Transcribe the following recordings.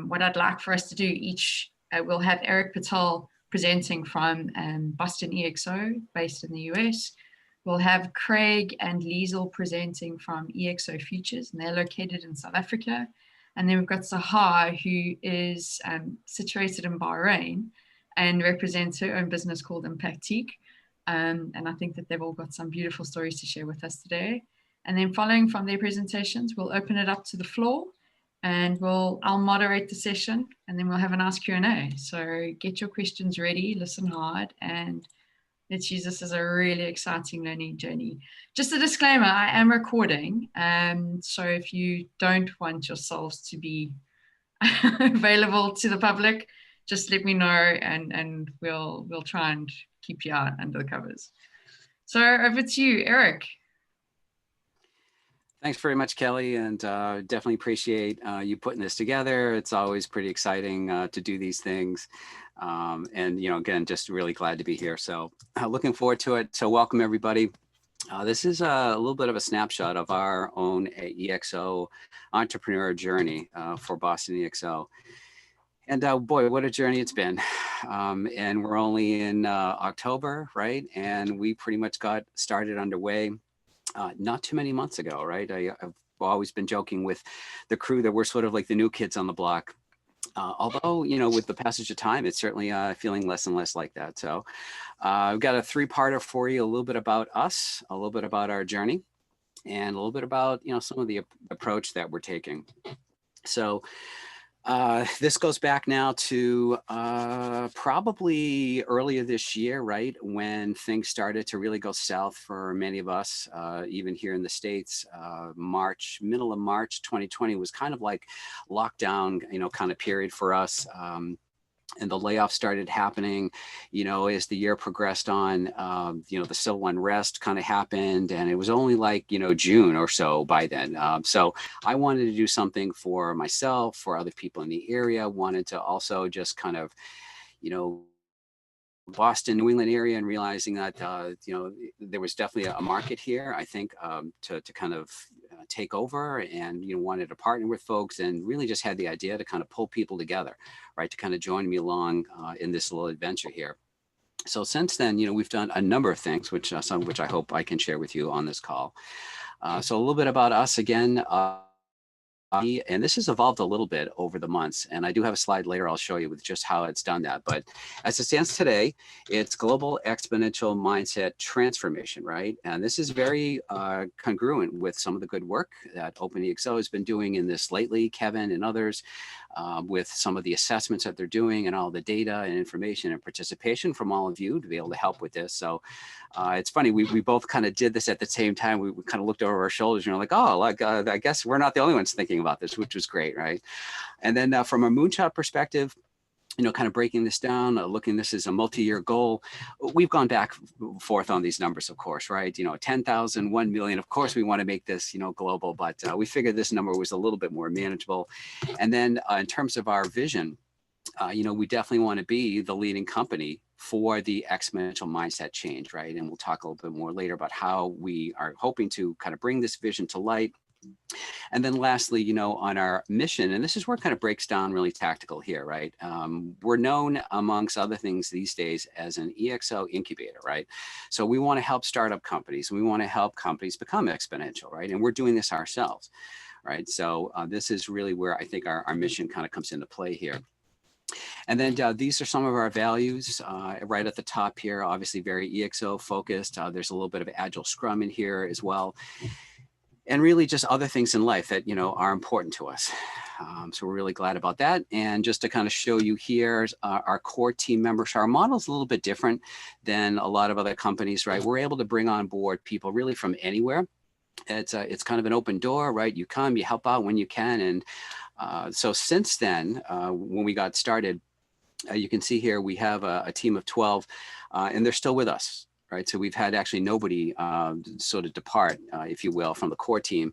what I'd like for us to do we'll have Eric Patel presenting from Boston EXO, based in the US. We'll have Craig and Liesel presenting from EXO Futures, and they're located in South Africa. And then we've got Sahar, who is situated in Bahrain and represents her own business called Impactique. And I think that they've all got some beautiful stories to share with us today. And then following from their presentations, we'll open it up to the floor, and I'll moderate the session, and then we'll have an Ask Q&A. So get your questions ready, listen hard, and let's use this as a really exciting learning journey. Just a disclaimer, I am recording, so if you don't want yourselves to be available to the public, just let me know, and we'll try and keep you out under the covers. So over to you, Eric. Thanks very much, Kelly, and definitely appreciate you putting this together. It's always pretty exciting to do these things. And, again, just really glad to be here. So looking forward to it. So welcome, everybody. This is a little bit of a snapshot of our own EXO Entrepreneur Journey for Boston EXO. And boy, what a journey it's been. And we're only in October, right? And we pretty much got started underway not too many months ago, right? I've always been joking with the crew that we're sort of like the new kids on the block. Although, with the passage of time, it's certainly feeling less and less like that. So I've got a three-parter for you, a little bit about us, a little bit about our journey, and a little bit about, some of the approach that we're taking. So this goes back now to probably earlier this year, right? When things started to really go south for many of us, even here in the States. Middle of March 2020 was kind of like lockdown, kind of period for us. And the layoffs started happening, as the year progressed on, the civil unrest kind of happened, and it was only like, June or so by then. So I wanted to do something for myself, for other people in the area, wanted to also just kind of, Boston, New England area, and realizing that, there was definitely a market here, I think, to kind of take over, and, wanted to partner with folks, and really just had the idea to kind of pull people together, right, to kind of join me along in this little adventure here. So since then, we've done a number of things, some of which I hope I can share with you on this call. So a little bit about us again. And this has evolved a little bit over the months, and I do have a slide later I'll show you with just how it's done that. But as it stands today, it's global exponential mindset transformation, right? And this is very congruent with some of the good work that OpenEXO has been doing in this lately, Kevin and others, with some of the assessments that they're doing and all the data and information and participation from all of you to be able to help with this. So it's funny, we both kind of did this at the same time. We kind of looked over our shoulders and we're like, oh, I guess we're not the only ones thinking about this, which was great, right? And then from a moonshot perspective, kind of breaking this down, looking this as a multi-year goal, we've gone back and forth on these numbers, of course, right? 10,000, 1 million, of course, we want to make this, global, but we figured this number was a little bit more manageable. And then in terms of our vision, we definitely want to be the leading company for the exponential mindset change, right? And we'll talk a little bit more later about how we are hoping to kind of bring this vision to light. And then lastly, on our mission, and this is where it kind of breaks down really tactical here, right? We're known, amongst other things these days, as an EXO incubator, right? So we want to help startup companies. We want to help companies become exponential, right? And we're doing this ourselves, right? So this is really where I think our mission kind of comes into play here. And then these are some of our values right at the top here, obviously very EXO focused. There's a little bit of Agile Scrum in here as well. And really just other things in life that, are important to us. So we're really glad about that. And just to kind of show you here, our core team members, our model is a little bit different than a lot of other companies, right? We're able to bring on board people really from anywhere. It's kind of an open door, right? You come, you help out when you can. And so since then, when we got started, you can see here, we have a team of 12 and they're still with us. Right, so we've had actually nobody sort of depart, if you will, from the core team.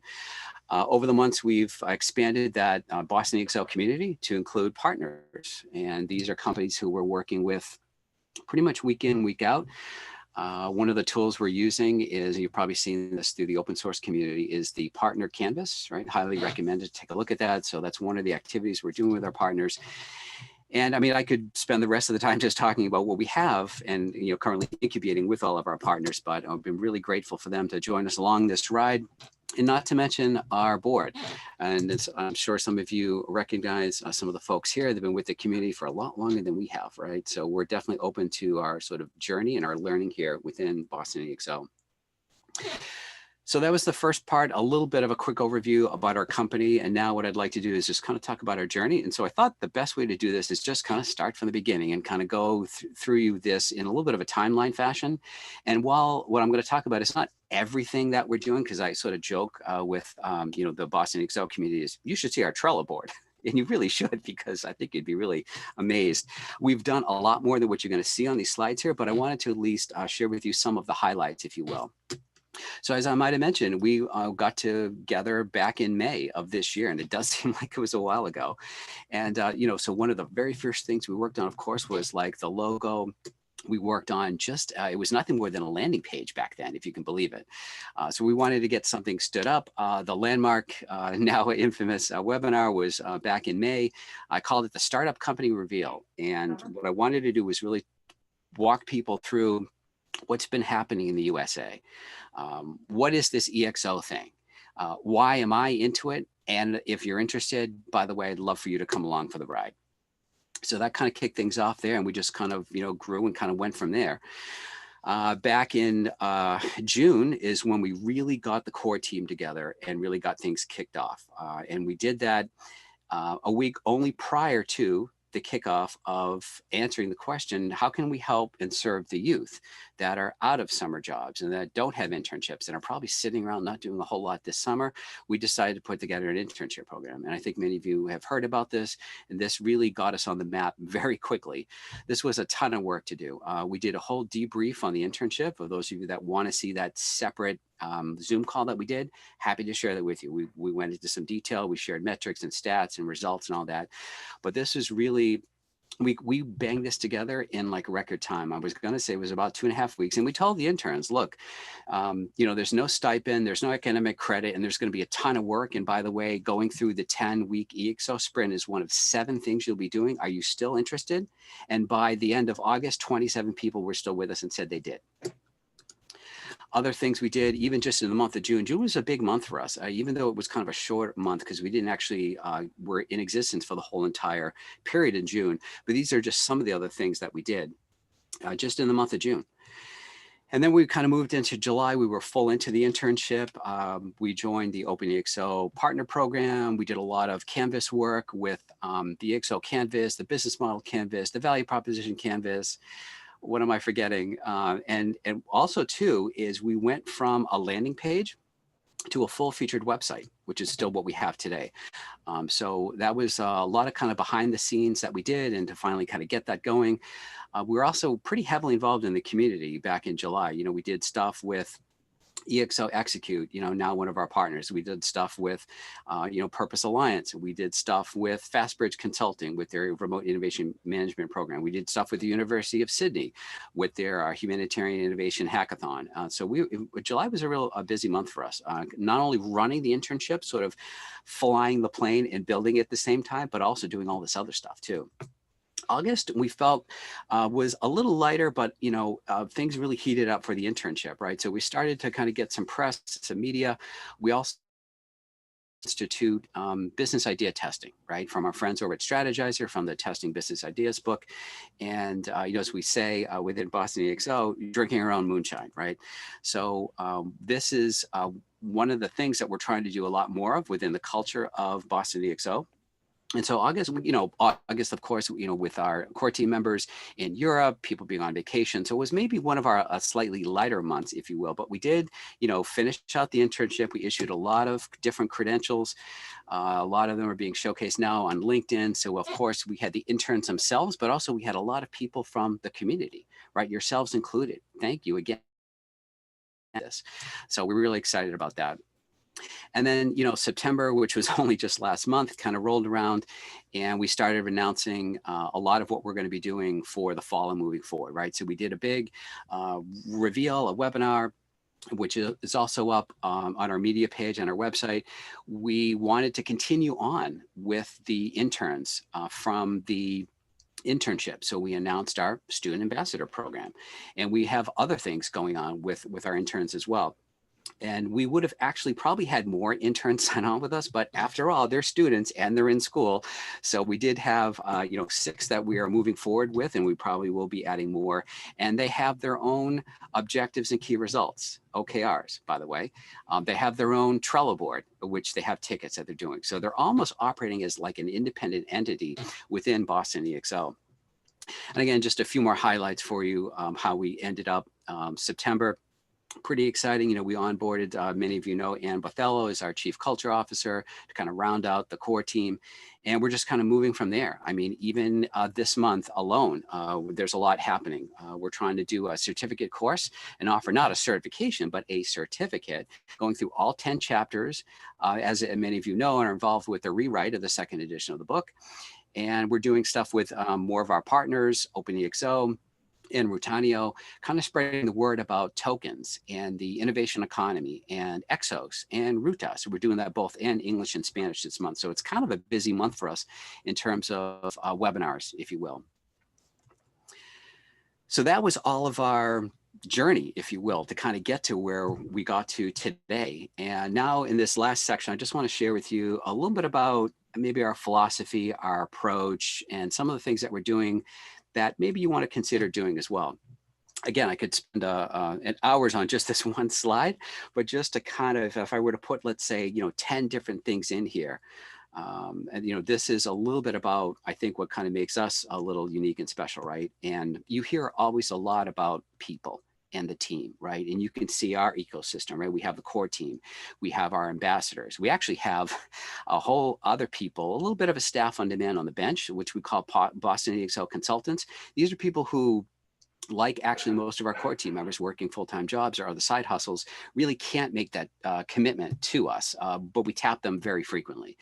Over the months, we've expanded that Boston EXO community to include partners. And these are companies who we're working with pretty much week in, week out. One of the tools we're using is, you've probably seen this through the open source community, is the partner canvas, right? Highly recommended. Take a look at that. So that's one of the activities we're doing with our partners. And I mean, I could spend the rest of the time just talking about what we have and, currently incubating with all of our partners, but I've been really grateful for them to join us along this ride. And not to mention our board. And I'm sure some of you recognize some of the folks here. They've been with the community for a lot longer than we have, right? So we're definitely open to our sort of journey and our learning here within Boston EXO. So that was the first part, a little bit of a quick overview about our company. And now what I'd like to do is just kind of talk about our journey. And so I thought the best way to do this is just kind of start from the beginning and kind of go through you this in a little bit of a timeline fashion. And while what I'm going to talk about is not everything that we're doing, because I sort of joke with, the Boston EXO community, is you should see our Trello board. And you really should, because I think you'd be really amazed. We've done a lot more than what you're going to see on these slides here, but I wanted to at least share with you some of the highlights, if you will. So as I might have mentioned, we got together back in May of this year, and it does seem like it was a while ago. And, so one of the very first things we worked on, of course, was like the logo. We worked on just, it was nothing more than a landing page back then, if you can believe it. So we wanted to get something stood up. The landmark, now infamous webinar was back in May. I called it the Startup Company Reveal. And what I wanted to do was really walk people through what's been happening in the USA. What is this EXO thing? Why am I into it? And if you're interested, by the way, I'd love for you to come along for the ride. So that kind of kicked things off there, and we just kind of, grew and kind of went from there. Back in June is when we really got the core team together and really got things kicked off. And we did that a week only prior to the kickoff of answering the question, how can we help and serve the youth that are out of summer jobs and that don't have internships and are probably sitting around not doing a whole lot this summer? We decided to put together an internship program. And I think many of you have heard about this, and this really got us on the map very quickly. This was a ton of work to do. We did a whole debrief on the internship. For those of you that want to see that separate Zoom call that we did, happy to share that with you. We went into some detail. We shared metrics and stats and results and all that. But this is really, we banged this together in like record time. I was going to say it was about 2.5 weeks. And we told the interns, look, there's no stipend, there's no academic credit, and there's going to be a ton of work. And by the way, going through the 10-week EXO sprint is one of 7 things you'll be doing. Are you still interested? And by the end of August, 27 people were still with us and said they did. Other things we did, even just in the month of June. June was a big month for us, even though it was kind of a short month because we didn't actually were in existence for the whole entire period in June. But these are just some of the other things that we did just in the month of June. And then we kind of moved into July. We were full into the internship. We joined the Open EXO Partner Program. We did a lot of Canvas work with the EXO Canvas, the Business Model Canvas, the Value Proposition Canvas. What am I forgetting? And also too, is we went from a landing page to a full featured website, which is still what we have today. So that was a lot of kind of behind the scenes that we did, and to finally kind of get that going. We were also pretty heavily involved in the community back in July. We did stuff with EXO Execute, now one of our partners. We did stuff with, Purpose Alliance. We did stuff with FastBridge Consulting with their remote innovation management program. We did stuff with the University of Sydney with their humanitarian innovation hackathon. So July was a busy month for us, not only running the internship, sort of flying the plane and building it at the same time, but also doing all this other stuff too. August, we felt was a little lighter, but things really heated up for the internship, right? So we started to kind of get some press, some media. We also institute business idea testing, right? From our friends over at Strategizer, from the Testing Business Ideas book. And, as we say within Boston EXO, drinking our own moonshine, right? So this is one of the things that we're trying to do a lot more of within the culture of Boston EXO. And so August, of course, with our core team members in Europe, people being on vacation. So it was maybe one of our slightly lighter months, if you will. But we did, finish out the internship. We issued a lot of different credentials. A lot of them are being showcased now on LinkedIn. So of course, we had the interns themselves, but also we had a lot of people from the community, right? Yourselves included. Thank you again. So we're really excited about that. And then, September, which was only just last month, kind of rolled around, and we started announcing a lot of what we're going to be doing for the fall and moving forward, right? So we did a big reveal, a webinar, which is also up on our media page on our website. We wanted to continue on with the interns from the internship. So we announced our student ambassador program, and we have other things going on with our interns as well. And we would have actually probably had more interns sign on with us, but after all, they're students and they're in school. So we did have, 6 that we are moving forward with, and we probably will be adding more. And they have their own objectives and key results, OKRs, by the way. They have their own Trello board, which they have tickets that they're doing. So they're almost operating as like an independent entity within Boston EXO. And again, just a few more highlights for you, how we ended up September. Pretty exciting. We onboarded, many of you know, Ann Bothello is our Chief Culture Officer to kind of round out the core team. And we're just kind of moving from there. I mean, even this month alone, there's a lot happening. We're trying to do a certificate course and offer not a certification, but a certificate going through all 10 chapters, as many of you know, are involved with the rewrite of the second edition of the book. And we're doing stuff with more of our partners, OpenEXO, and Rutanio, kind of spreading the word about tokens and the innovation economy and Exos and Ruta. So we're doing that both in English and Spanish this month. So it's kind of a busy month for us in terms of webinars, if you will. So that was all of our journey, if you will, to kind of get to where we got to today. And now in this last section, I just want to share with you a little bit about maybe our philosophy, our approach, and some of the things that we're doing that maybe you want to consider doing as well. Again, I could spend hours on just this one slide, but just to kind of, if I were to put, let's say, 10 different things in here, and this is a little bit about, I think, what kind of makes us a little unique and special, right? And you hear always a lot about people and the team, right? And you can see our ecosystem, right? We have the core team, we have our ambassadors, we actually have a whole other people, a little bit of a staff on demand on the bench, which we call Boston EXO consultants. These are people who, like actually most of our core team members working full-time jobs or other side hustles, really can't make that commitment to us, but we tap them very frequently.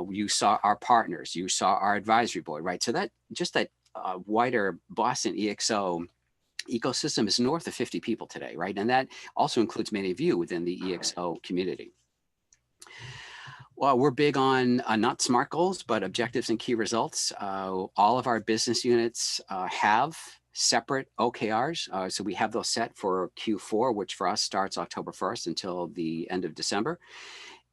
You saw our partners, you saw our advisory board, right? So that just that wider Boston EXO ecosystem is north of 50 people today, right? And that also includes many of you within the EXO community. Well, we're big on not SMART goals, but objectives and key results. All of our business units have separate OKRs. So we have those set for Q4, which for us starts October 1st until the end of December.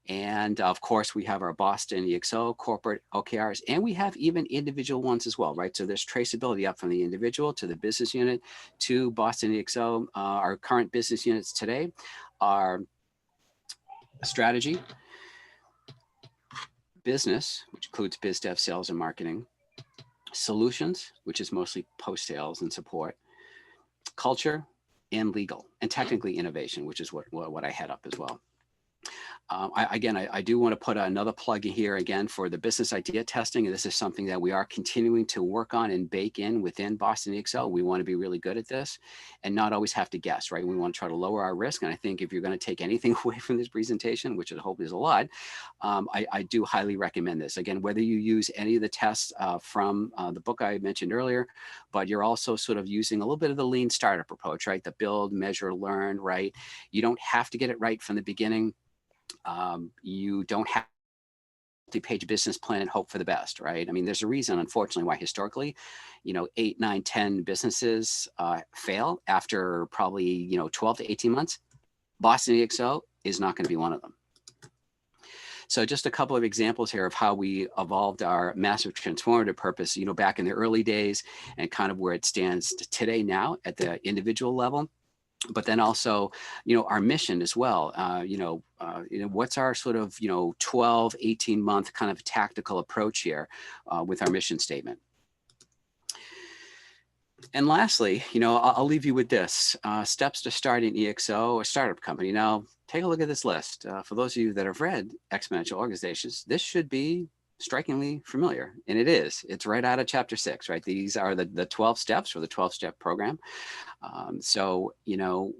And of course, we have our Boston EXO corporate OKRs, and we have even individual ones as well, right? So there's traceability up from the individual to the business unit to Boston EXO. Our current business units today are strategy, business, which includes biz dev, sales and marketing, solutions, which is mostly post-sales and support, culture, and legal, and technically innovation, which is what I head up as well. I do want to put another plug in here again for the business idea testing. And this is something that we are continuing to work on and bake in within Boston EXO. We want to be really good at this and not always have to guess, right? We want to try to lower our risk. And I think if you're going to take anything away from this presentation, which I hope is a lot, I do highly recommend this. Again, whether you use any of the tests from the book I mentioned earlier, but you're also sort of using a little bit of the lean startup approach, right? The build, measure, learn, right? You don't have to get it right from the beginning. You don't have multi-page business plan and hope for the best, right? I mean, there's a reason, unfortunately, why historically, 8, 9, 10 businesses fail after probably, 12 to 18 months. Boston EXO is not going to be one of them. So just a couple of examples here of how we evolved our massive transformative purpose, back in the early days and kind of where it stands today now at the individual level. But then also, our mission as well, what's our sort of, 12, 18 month kind of tactical approach here with our mission statement. And lastly, I'll leave you with this, steps to start an EXO, a startup company. Now, take a look at this list. For those of you that have read Exponential Organizations, this should be strikingly familiar, and it is. It's right out of chapter 6, right? These are the 12 steps for the 12-step program. So,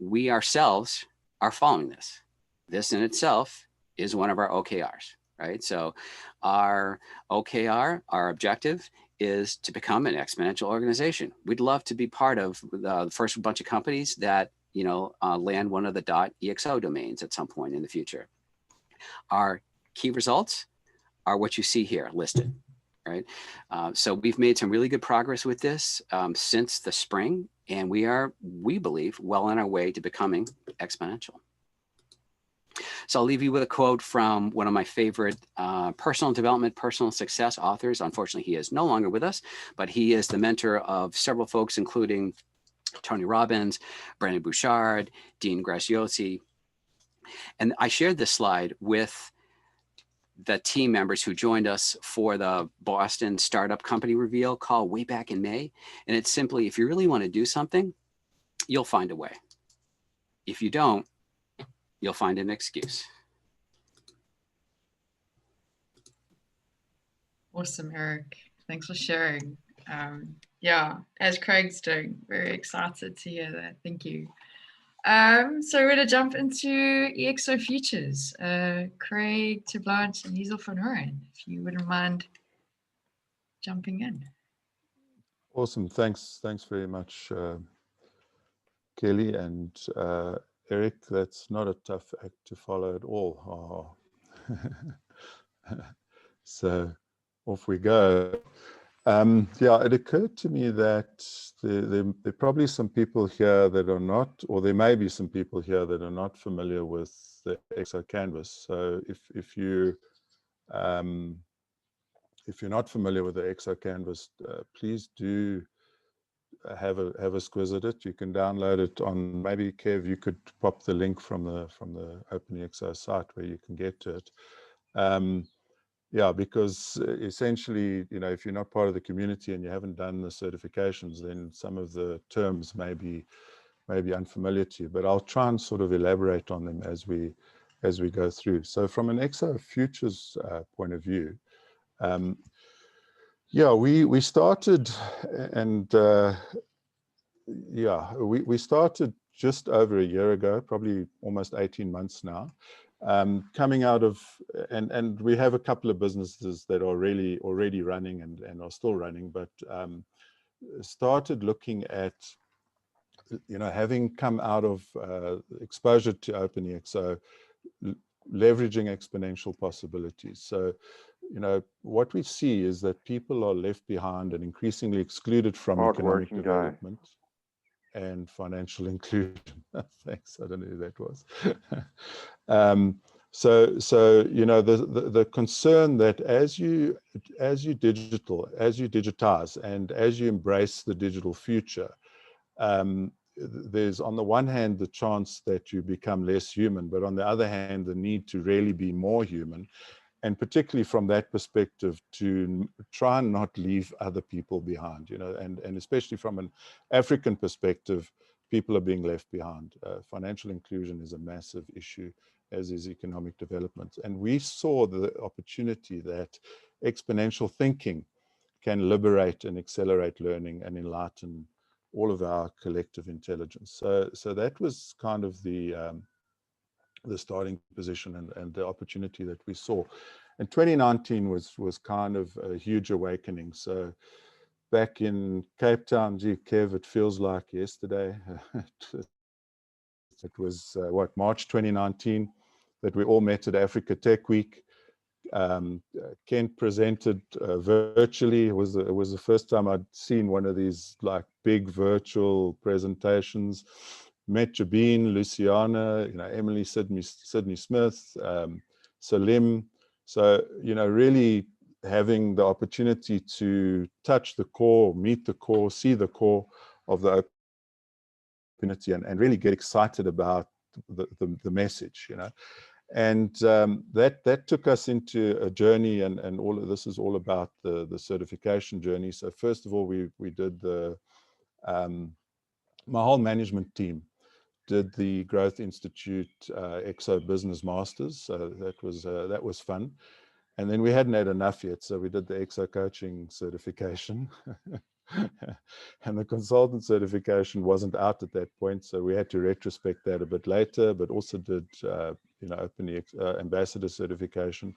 we ourselves are following this. This in itself is one of our OKRs, right? So our OKR, our objective, is to become an exponential organization. We'd love to be part of the first bunch of companies that, you know, land one of the .exo domains at some point in the future. Our key results are what you see here listed, right? So we've made some really good progress with this since the spring, and we believe, well on our way to becoming exponential. So I'll leave you with a quote from one of my favorite personal development, personal success authors. Unfortunately, he is no longer with us, but he is the mentor of several folks, including Tony Robbins, Brendon Burchard, Dean Graziosi. And I shared this slide with the team members who joined us for the Boston Startup Company Reveal call way back in May. And it's simply, if you really want to do something, you'll find a way. If you don't, you'll find an excuse. Awesome, Eric. Thanks for sharing. Yeah, as Craig's doing, very excited to hear that. Thank you. So we're going to jump into EXO Futures. Craig, Blanche, and Liesl van Horen, if you wouldn't mind jumping in. Awesome. Thanks very much, Kelly and Eric. That's not a tough act to follow at all. Oh. So off we go. Yeah, it occurred to me that there are probably some people here that are not, or there may be some people here that are not familiar with the EXO Canvas. So if you're not familiar with the EXO Canvas, please do have a squiz at it. You can download it on, maybe Kev, you could pop the link from the OpenEXO site where you can get to it. Yeah, because essentially, you know, if you're not part of the community and you haven't done the certifications, then some of the terms may be unfamiliar to you. But I'll try and sort of elaborate on them as we go through. So from an EXO Futures point of view, yeah, we started, and yeah, we started just over a year ago, probably almost 18 months now. Coming out of, and we have a couple of businesses that are really already running and are still running, but started looking at, you know, having come out of exposure to OpenEXO, leveraging exponential possibilities. So, you know, what we see is that people are left behind and increasingly excluded from economic development and financial inclusion. Thanks, I don't know who that was. So you know, the concern that as you digitize and as you embrace the digital future, there's on the one hand the chance that you become less human, but on the other hand the need to really be more human. And particularly from that perspective, to try and not leave other people behind, you know, and especially from an African perspective, people are being left behind. Financial inclusion is a massive issue, as is economic development. And we saw the opportunity that exponential thinking can liberate and accelerate learning and enlighten all of our collective intelligence. So that was kind of the starting position and the opportunity that we saw. And 2019 was kind of a huge awakening. So back in Cape Town, gee, Kev, it feels like yesterday. It was what, March 2019 that we all met at Africa Tech Week. Kent presented virtually. It was the first time I'd seen one of these like big virtual presentations. Met Jabeen, Luciana, you know, Emily, Sydney Smith, Salim. So, you know, really having the opportunity to touch the core, meet the core, see the core of the community, and really get excited about the message, you know. And that took us into a journey, and all of this is all about the certification journey. So first of all, we did my whole management team did the Growth Institute EXO Business Masters. So that was fun. And then we hadn't had enough yet, so we did the EXO Coaching certification. And the consultant certification wasn't out at that point, so we had to retrospect that a bit later, but also did openly ambassador certification.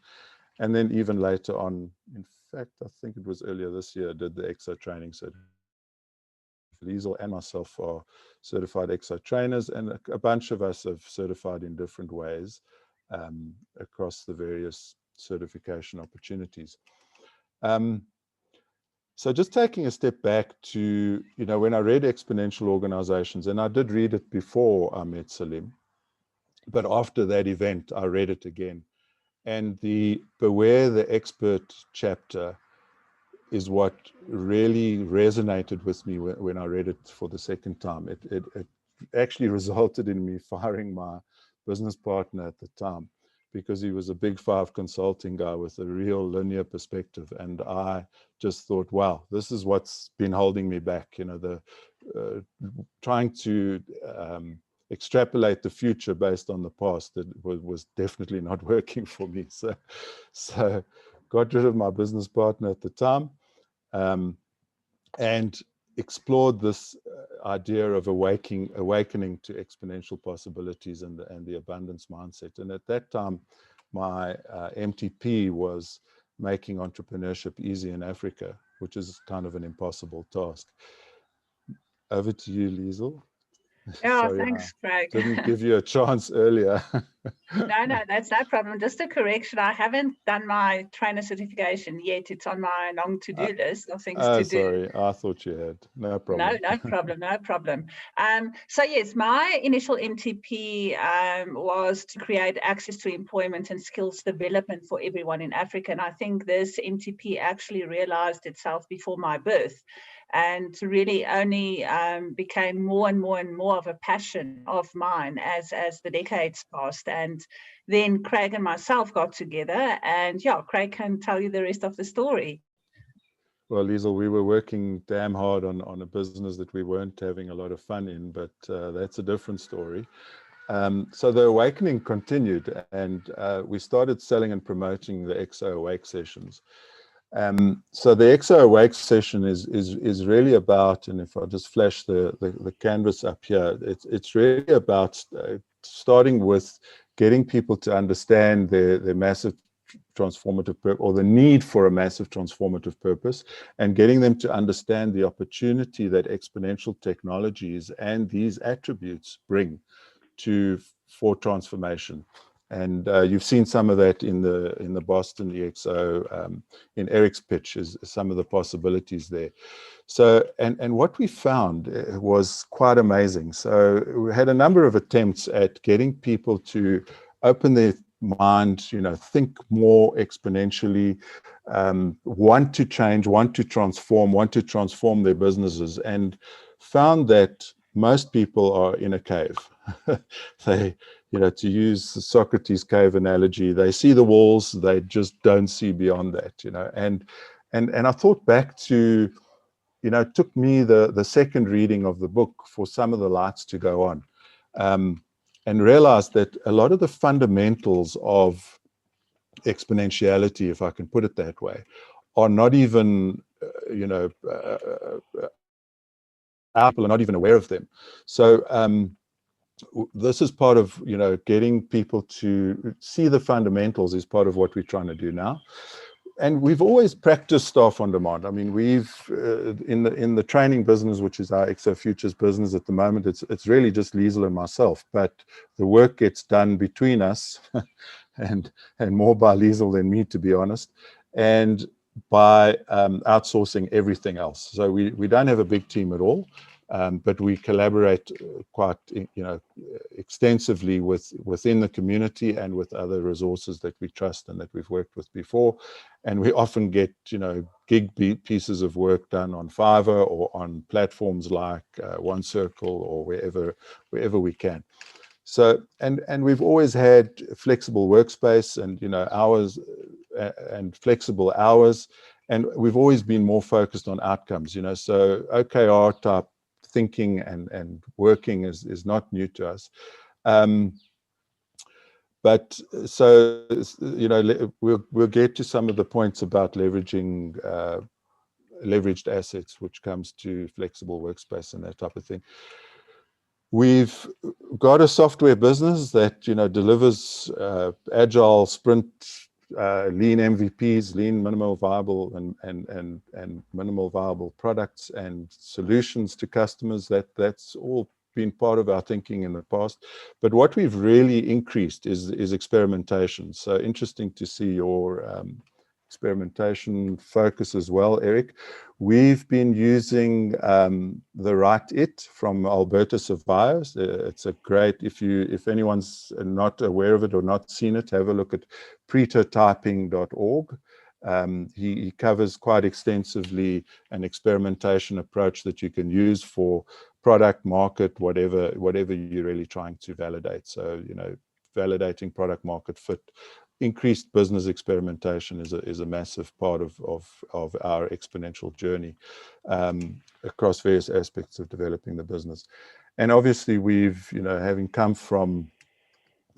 And then even later on, in fact, I think it was earlier this year, I did the ExO training certification. Liesel and myself are certified ExO trainers, and a bunch of us have certified in different ways across the various certification opportunities. So just taking a step back to, when I read Exponential Organizations, and I did read it before I met Salim, but after that event, I read it again. And the Beware the Expert chapter is what really resonated with me when I read it for the second time. It actually resulted in me firing my business partner at the time, because he was a big five consulting guy with a real linear perspective. And I just thought, wow, this is what's been holding me back, trying to extrapolate the future based on the past. That was definitely not working for me. So got rid of my business partner at the time, and explored this idea of awakening to exponential possibilities and the abundance mindset. And at that time, my MTP was making entrepreneurship easy in Africa, which is kind of an impossible task. Over to you, Liesel. Yeah, Sorry, thanks, Craig. didn't give you a chance earlier. No, that's no problem. Just a correction. I haven't done my trainer certification yet. It's on my long to-do list of things to do. Sorry, I thought you had. No problem. No problem. So yes, my initial MTP was to create access to employment and skills development for everyone in Africa. And I think this MTP actually realized itself before my birth, and really only became more and more of a passion of mine as the decades passed. And then Craig and myself got together, and yeah, Craig can tell you the rest of the story. Well, Liesel, we were working damn hard on a business that we weren't having a lot of fun in, but that's a different story. So the awakening continued, and we started selling and promoting the ExO Awake sessions. So the ExO Awake session is really about, and if I just flash the canvas up here, it's really about starting with getting people to understand their massive transformative purpose, or the need for a massive transformative purpose, and getting them to understand the opportunity that exponential technologies and these attributes bring for transformation. And you've seen some of that in the Boston EXO, in Eric's pitch, is some of the possibilities there. So, and what we found was quite amazing. So we had a number of attempts at getting people to open their mind, think more exponentially, want to change, want to transform their businesses, and found that most people are in a cave. They, to use the Socrates cave analogy, they see the walls, they just don't see beyond that, and I thought back to, it took me the second reading of the book for some of the lights to go on, and realized that a lot of the fundamentals of exponentiality, if I can put it that way, are not even, people are not even aware of them. So this is part of, getting people to see the fundamentals is part of what we're trying to do now. And we've always practiced staff on demand. I mean, we've in the training business, which is our ExO Futures business at the moment, it's really just Liesel and myself, but the work gets done between us and more by Liesel than me, to be honest, and by outsourcing everything else. So we don't have a big team at all, but we collaborate quite extensively within the community and with other resources that we trust and that we've worked with before. And we often get gig pieces of work done on Fiverr or on platforms like One Circle or wherever we can. So and we've always had flexible workspace and hours and flexible hours, and we've always been more focused on outcomes. So OKR type thinking and working is not new to us. But so we'll get to some of the points about leveraging leveraged assets, which comes to flexible workspace and that type of thing. We've got a software business that, you know, delivers agile sprint, lean MVPs, lean minimal viable and minimal viable products and solutions to customers. That's all been part of our thinking in the past. But what we've really increased is experimentation. So interesting to see your experimentation focus as well, Eric. We've been using the Write It from Alberto Cevallos. It's a great, if anyone's not aware of it or not seen it, have a look at pretotyping.org. He covers quite extensively an experimentation approach that you can use for product, market, whatever you're really trying to validate. So, you know, validating product market fit. Increased business experimentation is a massive part of our exponential journey across various aspects of developing the business. And obviously we've, you know, having come from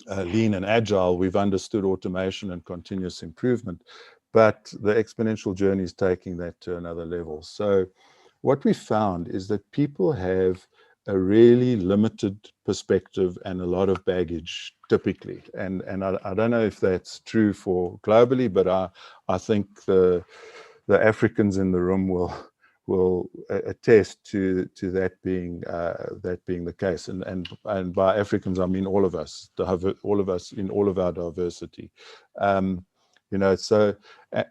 lean and agile, we've understood automation and continuous improvement, but the exponential journey is taking that to another level. So what we found is that people have a really limited perspective and a lot of baggage typically, and I don't know if that's true for globally, but I think the Africans in the room will attest to that being the case, and by Africans I mean all of us in all of our diversity. You know, so,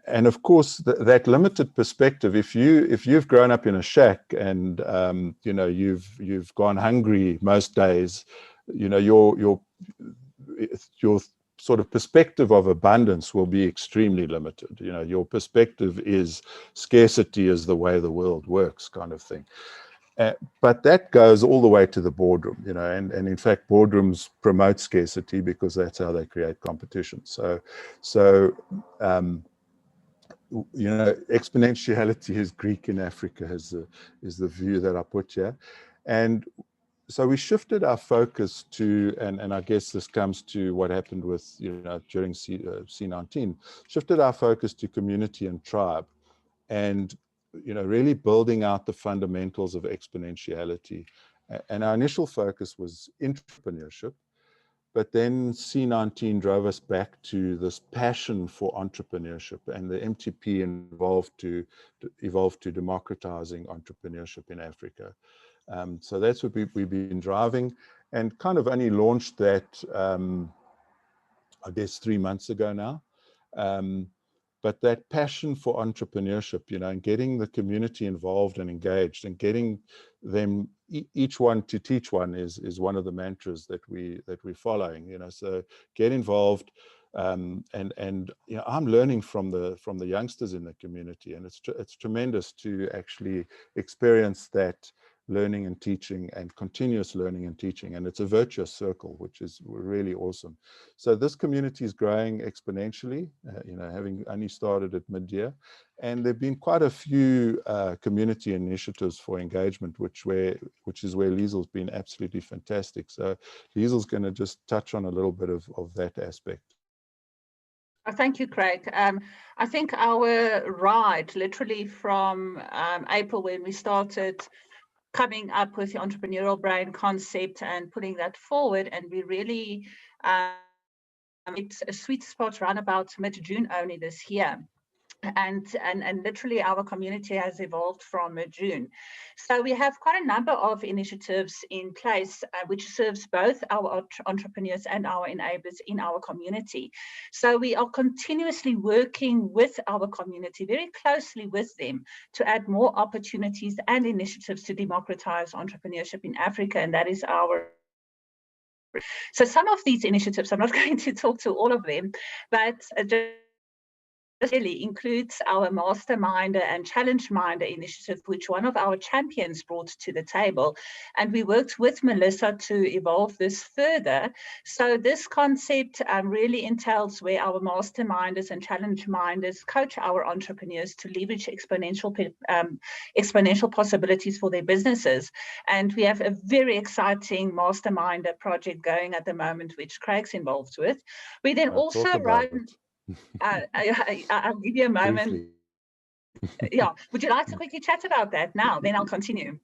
and of course that limited perspective, if you've grown up in a shack and you know, you've gone hungry most days, you know, your sort of perspective of abundance will be extremely limited. You know, your perspective is scarcity is the way the world works, kind of thing. But that goes all the way to the boardroom, you know, and in fact boardrooms promote scarcity because that's how they create competition. So you know, exponentiality is Greek in Africa is the view that I put here. And so we shifted our focus to, and I guess this comes to what happened with, you know, during C19, shifted our focus to community and tribe, and, you know, really building out the fundamentals of exponentiality. And our initial focus was entrepreneurship, but then C19 drove us back to this passion for entrepreneurship, and the MTP evolved to democratizing entrepreneurship in Africa. So that's what we've been driving, and kind of only launched that, I guess, 3 months ago now. But that passion for entrepreneurship, you know, and getting the community involved and engaged, and getting them each one to teach one is one of the mantras that we're following. You know, so get involved, and you know, I'm learning from the youngsters in the community, and it's tremendous to actually experience that learning and teaching and continuous learning and teaching, and it's a virtuous circle, which is really awesome. So this community is growing exponentially, you know, having only started at mid-year, and there've been quite a few community initiatives for engagement, which is where Liesel's been absolutely fantastic. So Liesel's going to just touch on a little bit of that aspect. Thank you, Craig. I think our ride, literally from April, when we started coming up with the entrepreneurial brain concept and putting that forward, and we really it's a sweet spot around about mid-June only this year. And literally our community has evolved from June. So we have quite a number of initiatives in place which serves both our entrepreneurs and our enablers in our community. So we are continuously working with our community, very closely with them, to add more opportunities and initiatives to democratize entrepreneurship in Africa, and that is our. So some of these initiatives, I'm not going to talk to all of them, but really includes our Masterminder and Challenge Minder initiative, which one of our champions brought to the table. And we worked with Melissa to evolve this further. So this concept really entails where our Masterminders and Challenge Minders coach our entrepreneurs to leverage exponential possibilities for their businesses. And we have a very exciting Masterminder project going at the moment, which Craig's involved with. We then also run... I'll give you a moment. Yeah. Would you like to quickly chat about that now? Then I'll continue.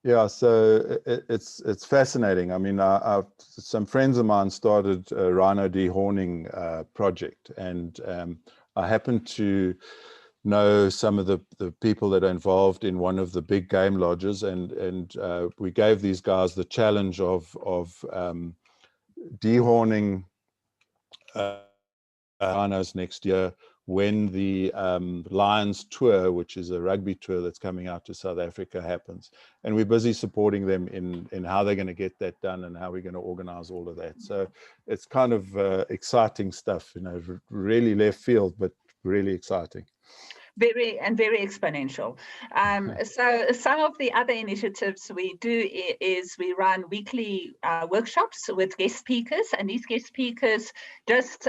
Yeah, so it's fascinating. I mean, some friends of mine started a rhino dehorning project, and I happen to know some of the people that are involved in one of the big game lodges, and we gave these guys the challenge of dehorning rhinos next year when the Lions tour, which is a rugby tour that's coming out to South Africa, happens. And we're busy supporting them in how they're going to get that done and how we're going to organize all of that. So it's kind of exciting stuff, you know, really left field, but really exciting. Very exponential. So some of the other initiatives we do is we run weekly workshops with guest speakers, and these guest speakers, just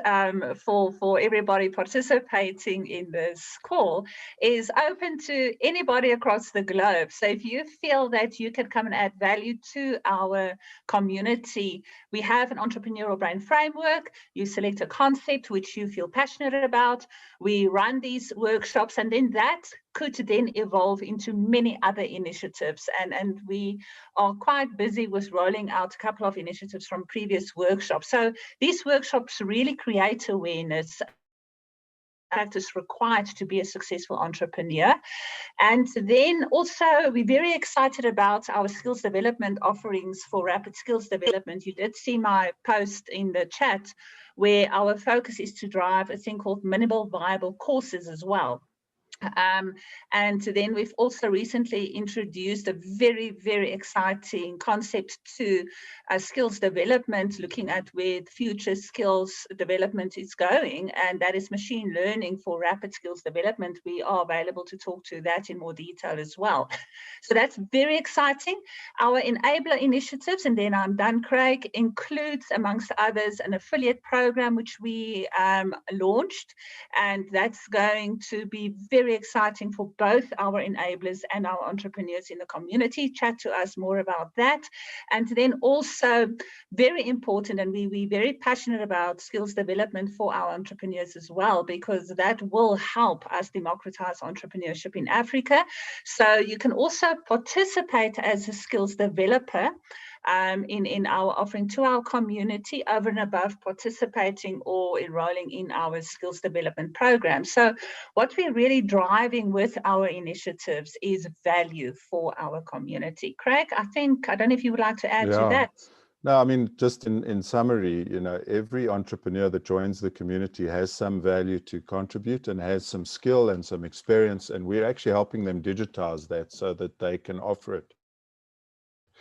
for everybody participating in this call, is open to anybody across the globe. So if you feel that you can come and add value to our community, we have an entrepreneurial brain framework. You select a concept which you feel passionate about. We run these workshops, and then that could then evolve into many other initiatives. And we are quite busy with rolling out a couple of initiatives from previous workshops. So these workshops really create awareness practice required to be a successful entrepreneur. And then also, we're very excited about our skills development offerings for rapid skills development. You did see my post in the chat where our focus is to drive a thing called minimal viable courses as well. And then we've also recently introduced a very exciting concept to skills development, looking at where future skills development is going, and that is machine learning for rapid skills development. We are available to talk to that in more detail as well. So that's very exciting. Our enabler initiatives, and then I'm done, Craig, includes amongst others an affiliate program which we launched, and that's going to be very exciting for both our enablers and our entrepreneurs in the community. Chat to us more about that. And then also very important, and we're very passionate about skills development for our entrepreneurs as well, because that will help us democratize entrepreneurship in Africa. So you can also participate as a skills developer in our offering to our community over and above participating or enrolling in our skills development program. So what we're really driving with our initiatives is value for our community. Craig, I don't know if you would like to add to that. No, I mean, just in summary, you know, every entrepreneur that joins the community has some value to contribute and has some skill and some experience, and we're actually helping them digitize that so that they can offer it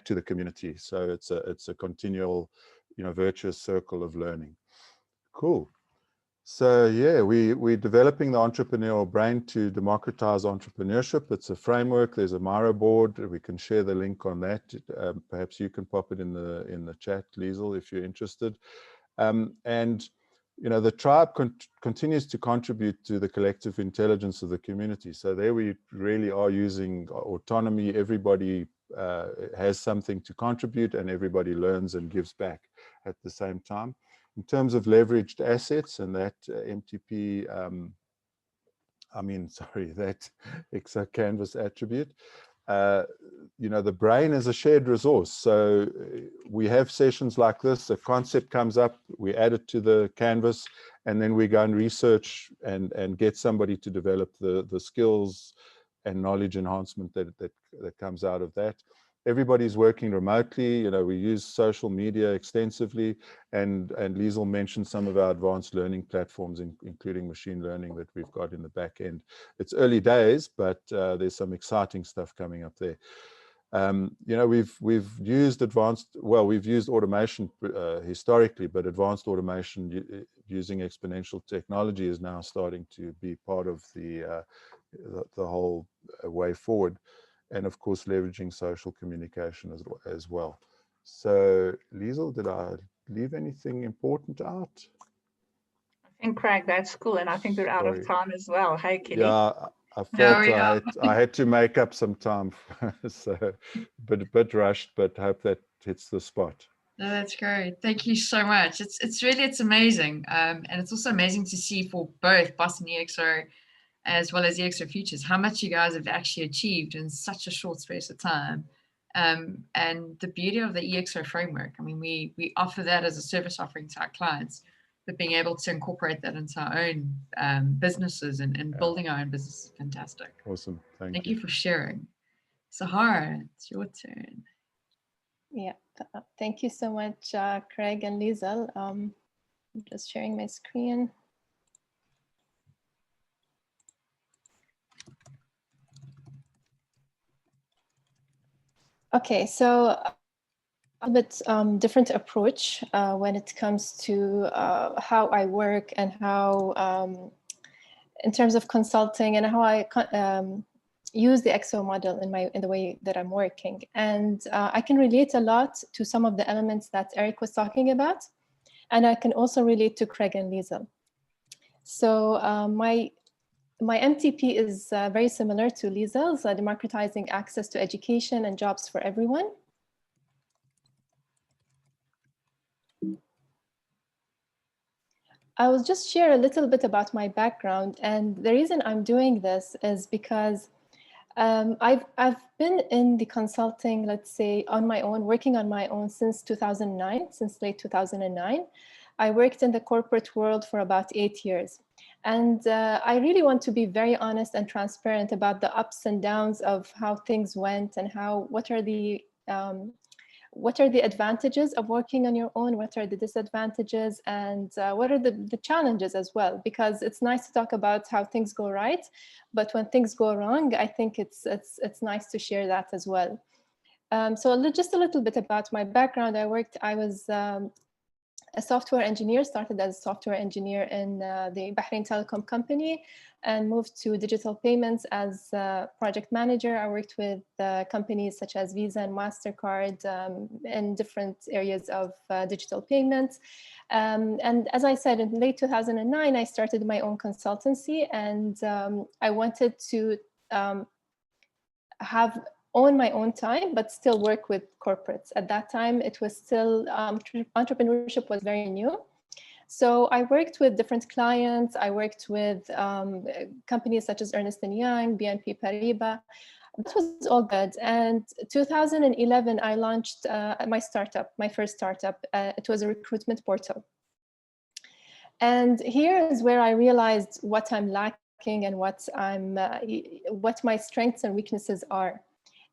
to the community. So it's a continual, you know, virtuous circle of learning. Cool. So yeah, we're developing the entrepreneurial brain to democratize entrepreneurship. It's a framework. There's a Miro board. We can share the link on that. Perhaps you can pop it in the chat, Liesl, if you're interested. And you know, the tribe continues to contribute to the collective intelligence of the community. So there we really are using autonomy. Everybody has something to contribute, and everybody learns and gives back at the same time. In terms of leveraged assets and that MTP, that ExO Canvas attribute, you know, the brain is a shared resource. So we have sessions like this, a concept comes up, we add it to the canvas, and then we go and research and get somebody to develop the skills and knowledge enhancement that comes out of that. Everybody's working remotely. You know, we use social media extensively, and Liesl mentioned some of our advanced learning platforms, including machine learning that we've got in the back end. It's early days, but there's some exciting stuff coming up there. You know, we've used automation historically, but advanced automation using exponential technology is now starting to be part of the whole way forward. And of course, leveraging social communication as well. So, Liesl, did I leave anything important out? I think, Craig, that's cool. And I think we're out of time as well. Hey, Kenny. Yeah, I felt I had to make up some time. So, but a bit rushed, but hope that hits the spot. No, that's great. Thank you so much. It's amazing. And it's also amazing to see for both Boston EXO as well as the EXO Futures, how much you guys have actually achieved in such a short space of time. And the beauty of the EXO framework, I mean, we offer that as a service offering to our clients, but being able to incorporate that into our own businesses and building our own business is fantastic. Awesome. Thank you for sharing. Sahar, it's your turn. Yeah, thank you so much, Craig and Liesl. I'm just sharing my screen. Okay, so a bit different approach when it comes to how I work and how, in terms of consulting and how I use the ExO model in the way that I'm working. And I can relate a lot to some of the elements that Eric was talking about, and I can also relate to Craig and Liesl. So my MTP is very similar to Liesl's, democratizing access to education and jobs for everyone. I will just share a little bit about my background, and the reason I'm doing this is because I've been in the consulting, let's say, on my own, working on my own since 2009, since late 2009. I worked in the corporate world for about 8 years. And I really want to be very honest and transparent about the ups and downs of how things went and what are the advantages of working on your own, what are the disadvantages, and what are the challenges as well, because it's nice to talk about how things go right, but when things go wrong, I think it's nice to share that as well. So just a little bit about my background. I was a software engineer, started as a software engineer in the Bahrain Telecom company and moved to digital payments as a project manager. I worked with companies such as Visa and MasterCard in different areas of digital payments. And as I said, in late 2009, I started my own consultancy, and I wanted to own my own time, but still work with corporates. At that time, it was still, entrepreneurship was very new. So I worked with different clients. I worked with companies such as Ernst & Young, BNP Paribas. That was all good. And 2011, I launched my first startup. It was a recruitment portal. And here is where I realized what I'm lacking and what my strengths and weaknesses are.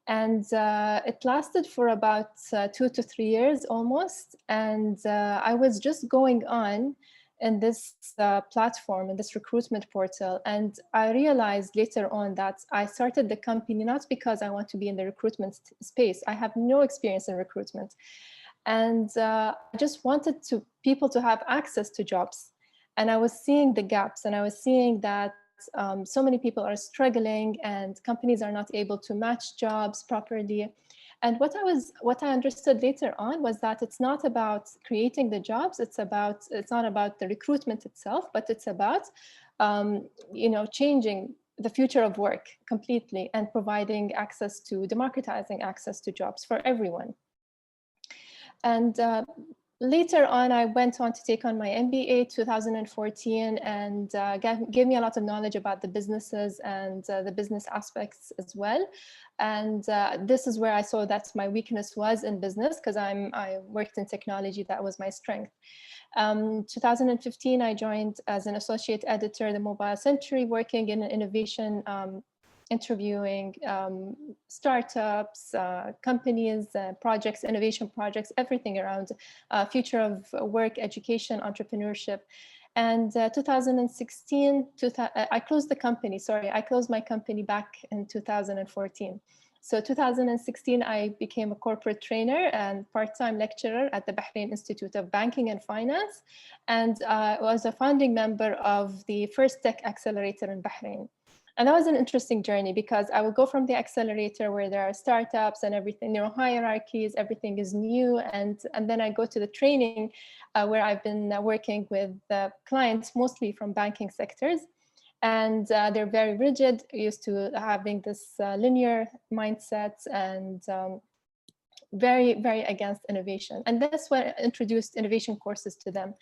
And it lasted for about 2 to 3 years almost. And I was just going on in this platform, in this recruitment portal. And I realized later on that I started the company not because I want to be in the recruitment space. I have no experience in recruitment. And I just wanted people to have access to jobs. And I was seeing the gaps, and I was seeing that so many people are struggling and companies are not able to match jobs properly. And what I understood later on was that it's not about creating the jobs. It's not about the recruitment itself, but it's about changing the future of work completely and democratizing access to jobs for everyone. And later on, I went on to take on my MBA 2014, and gave me a lot of knowledge about the businesses and the business aspects as well. And this is where I saw that my weakness was in business, because I worked in technology. That was my strength. 2015, I joined as an associate editor at the Mobile Century, working in innovation, interviewing startups, companies, projects, innovation projects, everything around future of work, education, entrepreneurship. And 2016, I closed the company. Sorry, I closed my company back in 2014. So 2016, I became a corporate trainer and part-time lecturer at the Bahrain Institute of Banking and Finance, and was a founding member of the first tech accelerator in Bahrain. And that was an interesting journey, because I would go from the accelerator where there are startups and everything, hierarchies, everything is new. And then I go to the training where I've been working with clients, mostly from banking sectors. And they're very rigid, used to having this linear mindset, and very, very against innovation. And that's when I introduced innovation courses to them.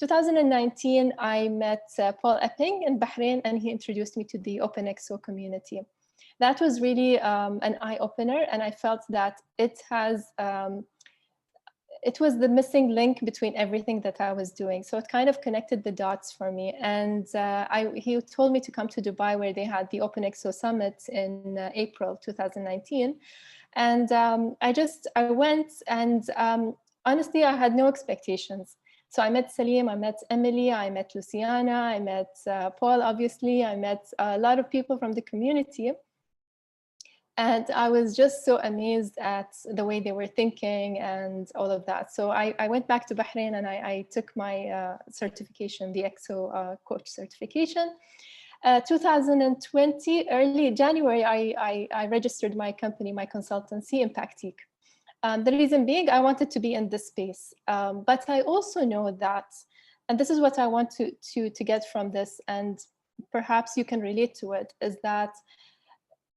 2019, I met Paul Epping in Bahrain, and he introduced me to the Open ExO community. that was really an eye-opener, and I felt that it was the missing link between everything that I was doing. So it kind of connected the dots for me. And he told me to come to Dubai, where they had the Open ExO Summit in April 2019. And I went, and honestly, I had no expectations. So I met Salim, I met Emily, I met Luciana, I met Paul, obviously. I met a lot of people from the community. And I was just so amazed at the way they were thinking and all of that. So I went back to Bahrain, and I took my certification, the ExO coach certification. 2020, early January, I registered my company, my consultancy, Impactique. The reason being, I wanted to be in this space. But I also know that, and this is what I want to get from this, and perhaps you can relate to it, is that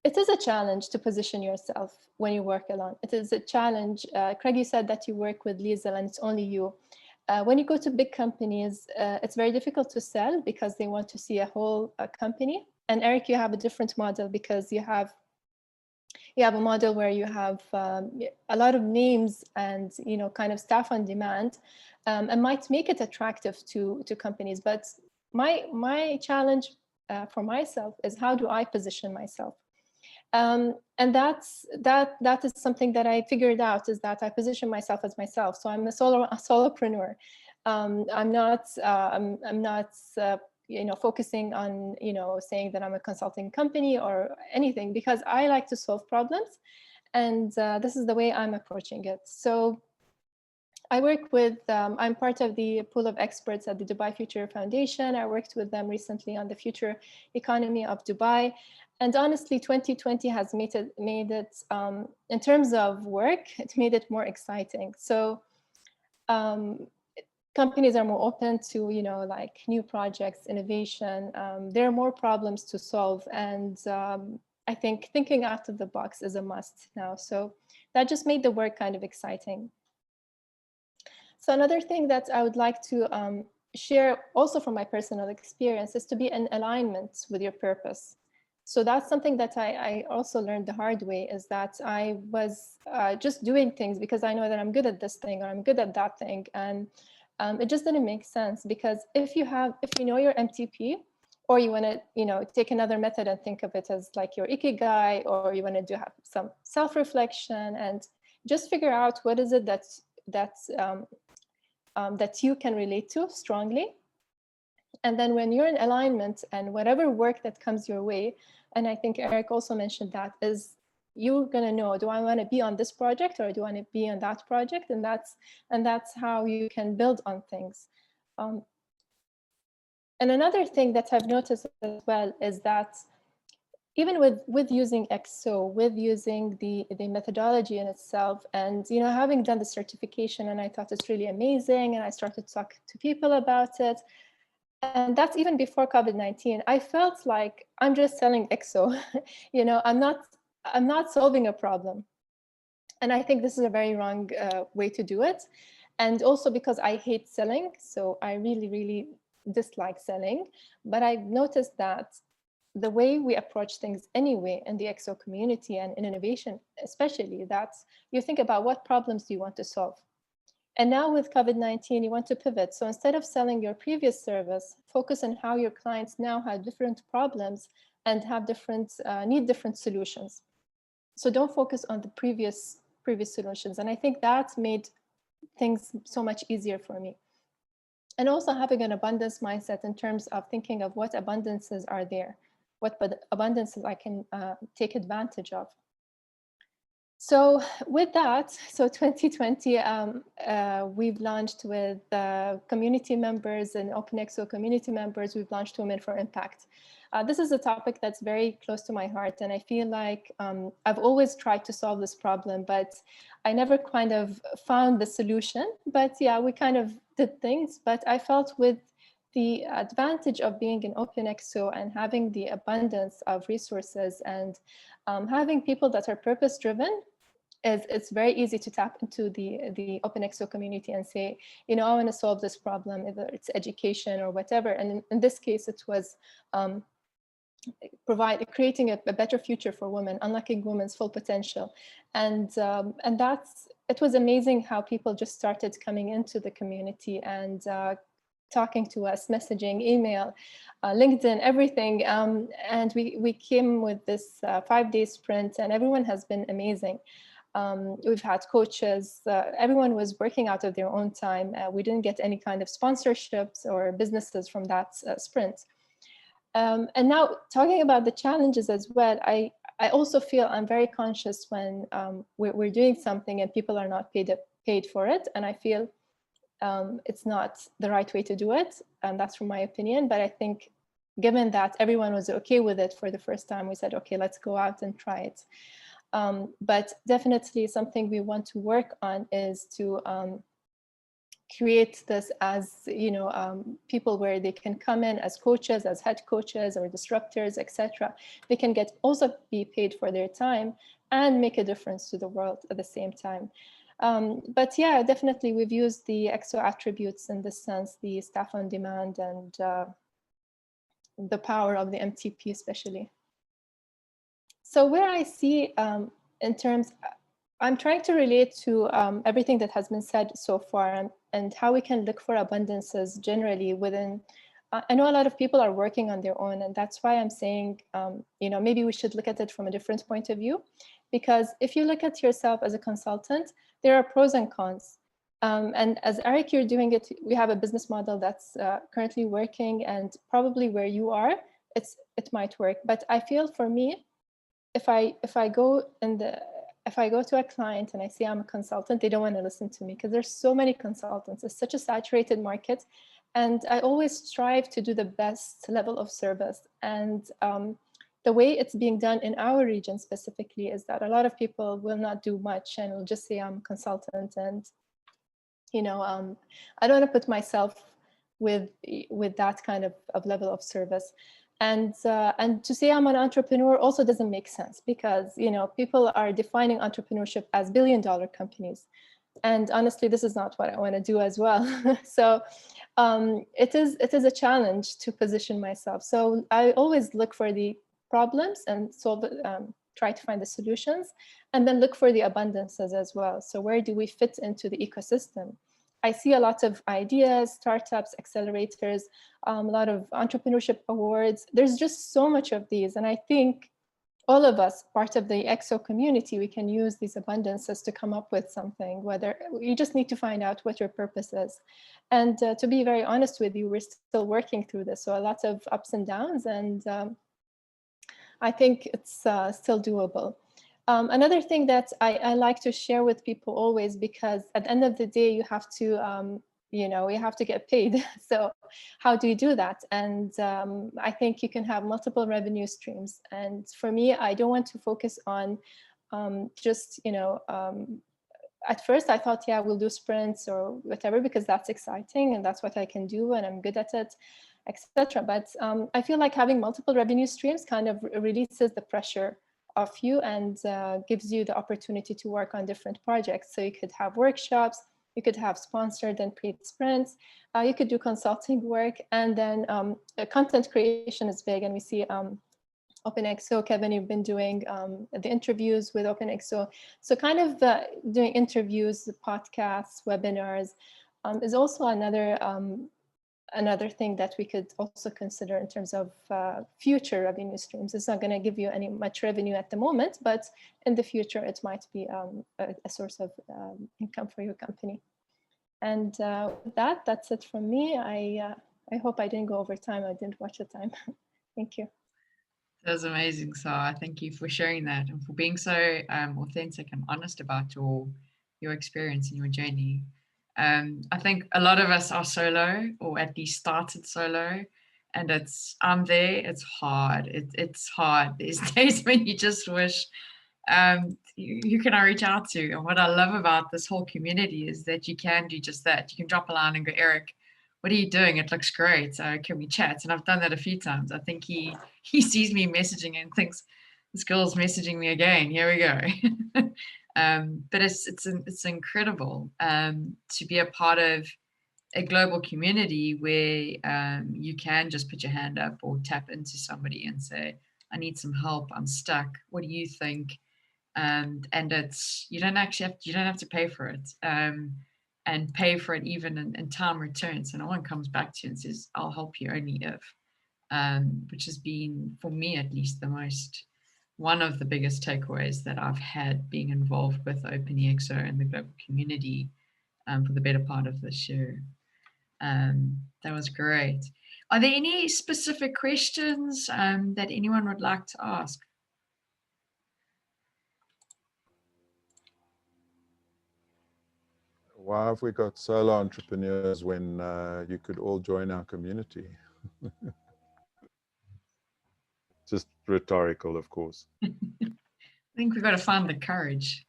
it is a challenge to position yourself when you work alone. It is a challenge. Craig, you said that you work with Liesel and it's only you. When you go to big companies, it's very difficult to sell because they want to see a whole company. And Eric, you have a different model because you have a model where you have a lot of names and kind of staff on demand, and might make it attractive to companies. But my challenge for myself is, how do I position myself? And that is something that I figured out, is that I position myself as myself. So I'm a solopreneur. I'm not focusing on saying that I'm a consulting company or anything, because I like to solve problems, and this is the way I'm approaching it. So I work with, I'm part of the pool of experts at the Dubai Future Foundation. I worked with them recently on the future economy of Dubai. And honestly, 2020 has made it in terms of work, it made it more exciting. So companies are more open to, like new projects, innovation. There are more problems to solve. And I think thinking out of the box is a must now. So that just made the work kind of exciting. So another thing that I would like to share also from my personal experience is to be in alignment with your purpose. So that's something that I also learned the hard way, is that I was just doing things because I know that I'm good at this thing or I'm good at that thing. And it just didn't make sense, because if you know your MTP, or you want to, take another method and think of it as like your ikigai, or you want to have some self-reflection and just figure out what is it that you can relate to strongly. And then when you're in alignment, and whatever work that comes your way, and I think Eric also mentioned that, is you're going to know, do I want to be on this project or do I want to be on that project? And that's how you can build on things. And another thing that I've noticed as well is that even with using ExO, with using the methodology in itself, and having done the certification, and I thought it's really amazing, and I started to talk to people about it. And that's even before COVID-19. I felt like I'm just selling ExO. I'm not solving a problem. And I think this is a very wrong way to do it. And also because I hate selling, so I really, really dislike selling. But I noticed that the way we approach things anyway in the ExO community and in innovation, especially, that's you think about what problems do you want to solve. And now with COVID-19, you want to pivot. So instead of selling your previous service, focus on how your clients now have different problems and have need different solutions. So don't focus on the previous solutions. And I think that made things so much easier for me. And also having an abundance mindset in terms of thinking of what abundances are there, what abundances I can take advantage of. So with that, 2020, we've launched with community members and Open ExO community members, we've launched Women for Impact. This is a topic that's very close to my heart, and I feel like I've always tried to solve this problem, but I never kind of found the solution. But yeah, we kind of did things, but I felt with the advantage of being in Open ExO and having the abundance of resources and having people that are purpose-driven, it's very easy to tap into the Open ExO community and say, I want to solve this problem, whether it's education or whatever. And in this case, it was creating a better future for women, unlocking women's full potential. And it was amazing how people just started coming into the community and talking to us, messaging, email, LinkedIn, everything. And we came with this 5-day sprint, and everyone has been amazing. We've had coaches, everyone was working out of their own time. We didn't get any kind of sponsorships or businesses from that sprint. And now talking about the challenges as well, I also feel I'm very conscious when we're doing something and people are not paid for it. And I feel it's not the right way to do it. And that's from my opinion. But I think given that everyone was okay with it for the first time, we said, okay, let's go out and try it. But definitely something we want to work on is to create this as, you know, people where they can come in as coaches, as head coaches or disruptors, etc. They can also be paid for their time and make a difference to the world at the same time. But yeah, definitely we've used the ExO attributes in this sense, the staff on demand and the power of the MTP especially. So where I see in terms, I'm trying to relate to everything that has been said so far and how we can look for abundances generally within. I know a lot of people are working on their own, and that's why I'm saying, you know, maybe we should look at it from a different point of view, because if you look at yourself as a consultant, there are pros and cons. And as Eric, you're doing it, we have a business model that's currently working, and probably where you are, it might work. But I feel for me, if I go to a client and I say I'm a consultant, they don't want to listen to me because there's so many consultants. It's such a saturated market. And I always strive to do the best level of service. And the way it's being done in our region specifically is that a lot of people will not do much and will just say I'm a consultant. And, you know, I don't want to put myself with that kind of level of service. And to say I'm an entrepreneur also doesn't make sense because, you know, people are defining entrepreneurship as billion-dollar companies. And honestly, this is not what I want to do as well. So it is a challenge to position myself. So I always look for the problems and solve it, try to find the solutions, and then look for the abundances as well. So where do we fit into the ecosystem? I see a lot of ideas, startups, accelerators, a lot of entrepreneurship awards. There's just so much of these. And I think all of us, part of the ExO community, we can use these abundances to come up with something, whether you just need to find out what your purpose is. And to be very honest with you, we're still working through this. So a lot of ups and downs, and I think it's still doable. Another thing that I like to share with people always, because at the end of the day, you have to, you know, you have to get paid. So how do you do that? And I think you can have multiple revenue streams. And for me, I don't want to focus on just, you know, at first I thought, yeah, we'll do sprints or whatever, because that's exciting and that's what I can do and I'm good at it, etc. But I feel like having multiple revenue streams kind of releases the pressure of you and gives you the opportunity to work on different projects. So you could have workshops, you could have sponsored and paid sprints, you could do consulting work, and then content creation is big. And we see OpenExO, Kevin, you've been doing the interviews with OpenExO. So kind of doing interviews, podcasts, webinars is also another thing that we could also consider in terms of future revenue streams. It's not going to give you much revenue at the moment, but in the future, it might be a source of income for your company. And with that's it from me. I hope I didn't go over time. I didn't watch the time. Thank you. That was amazing, Sarah. Thank you for sharing that and for being so authentic and honest about your experience and your journey. I think a lot of us are solo, or at least started solo, and I'm there. It's hard. It's hard these days when you just wish who can I reach out to? And what I love about this whole community is that you can do just that. You can drop a line and go, Eric, what are you doing? It looks great. Can we chat? And I've done that a few times. I think he sees me messaging and thinks this girl's messaging me again. Here we go. But it's incredible to be a part of a global community where you can just put your hand up or tap into somebody and say, I need some help, I'm stuck, what do you think? And it's, you don't have to pay for it, and pay for it even in time return. So no one comes back to you and says, I'll help you only if, which has been, for me at least, one of the biggest takeaways that I've had being involved with Open EXO and the global community for the better part of this year. That was great. Are there any specific questions that anyone would like to ask? Why have we got solo entrepreneurs when you could all join our community? Just rhetorical, of course. I think we've got to find the courage.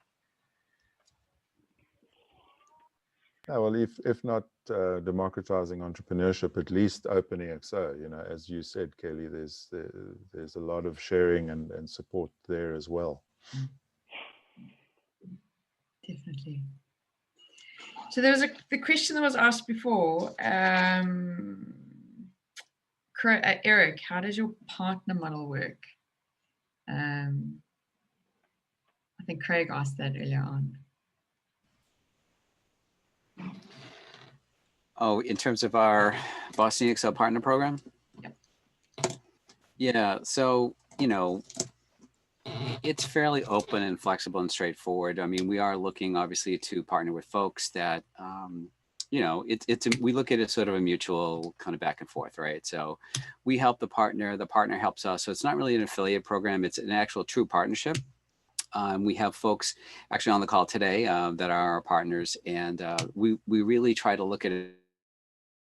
Yeah, well, if not democratizing entrepreneurship, at least Open EXO. You know, as you said, Kelly, there's a lot of sharing and support there as well. Definitely. So there was the question that was asked before. Eric, how does your partner model work? I think Craig asked that earlier on. Oh, in terms of our Boston EXO partner program? Yep. Yeah, so, you know, it's fairly open and flexible and straightforward. I mean, we are looking obviously to partner with folks that, you know, we look at it sort of a mutual kind of back and forth, right? So we help the partner helps us. So it's not really an affiliate program. It's an actual true partnership. We have folks actually on the call today that are our partners, and we really try to look at it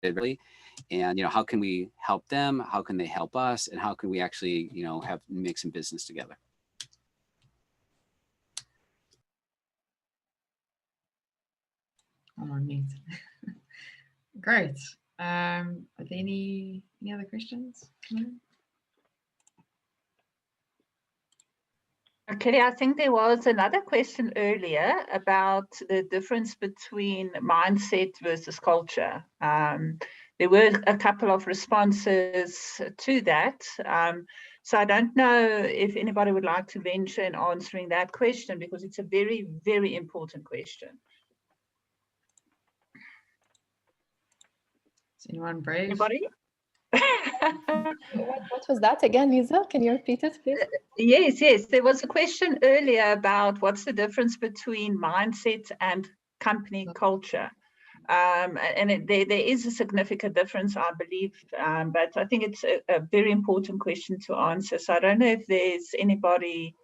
really, and, you know, how can we help them? How can they help us? And how can we actually, you know, make some business together? Oh, neat. Great. Are there any other questions? No? Okay, I think there was another question earlier about the difference between mindset versus culture. There were a couple of responses to that. So I don't know if anybody would like to venture in answering that question, because it's a very, very important question. Is anyone brave? Anybody? What was that again, Lisa? Can you repeat it, please? Yes. There was a question earlier about what's the difference between mindset and company culture. And there is a significant difference, I believe, but I think it's a very important question to answer. So I don't know if there's anybody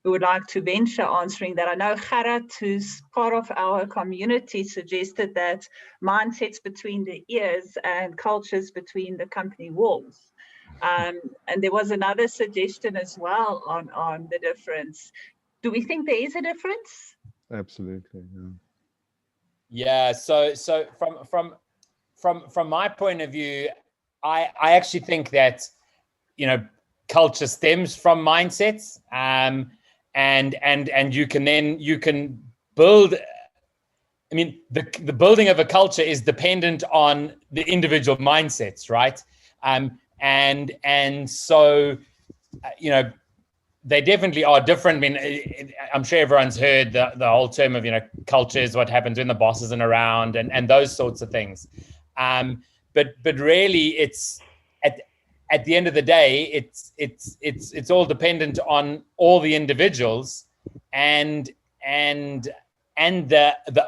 who would like to venture answering that. I know Gerard, who's part of our community, suggested that mindsets between the ears and cultures between the company walls. And there was another suggestion as well on the difference. Do we think there is a difference? Absolutely, yeah. Yeah, so from my point of view, I actually think that, you know, culture stems from mindsets, and you can build. I mean, the building of a culture is dependent on the individual mindsets, right? And so, you know, they definitely are different. I mean, I'm sure everyone's heard the whole term of, you know, culture is what happens when the boss isn't around, and those sorts of things. But really, it's at the end of the day, it's all dependent on all the individuals and the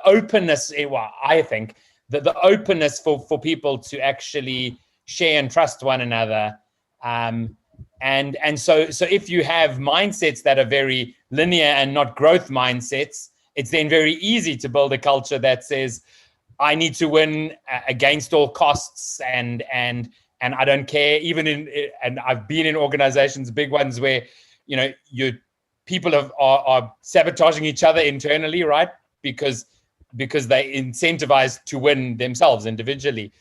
openness. Well, I think the openness for people to actually share and trust one another. And so if you have mindsets that are very linear and not growth mindsets, it's then very easy to build a culture that says, I need to win against all costs, and I don't care. And I've been in organizations, big ones, where, you know, people are sabotaging each other internally, right? Because they incentivize to win themselves individually,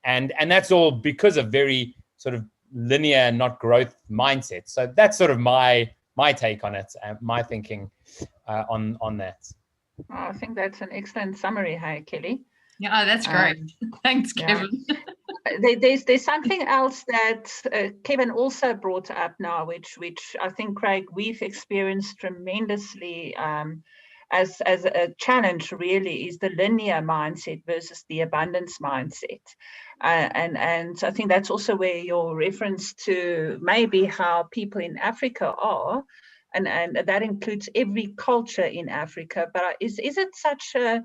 and that's all because of very sort of linear, not growth mindset. So that's sort of my take on it, my thinking on that. Oh, I think that's an excellent summary, hi, Kelly. Yeah, that's great. Thanks, yeah. Kevin. There's something else that Kevin also brought up now, which I think, Craig, we've experienced tremendously as a challenge, really, is the linear mindset versus the abundance mindset. And I think that's also where your reference to maybe how people in Africa are, and that includes every culture in Africa. But is it such a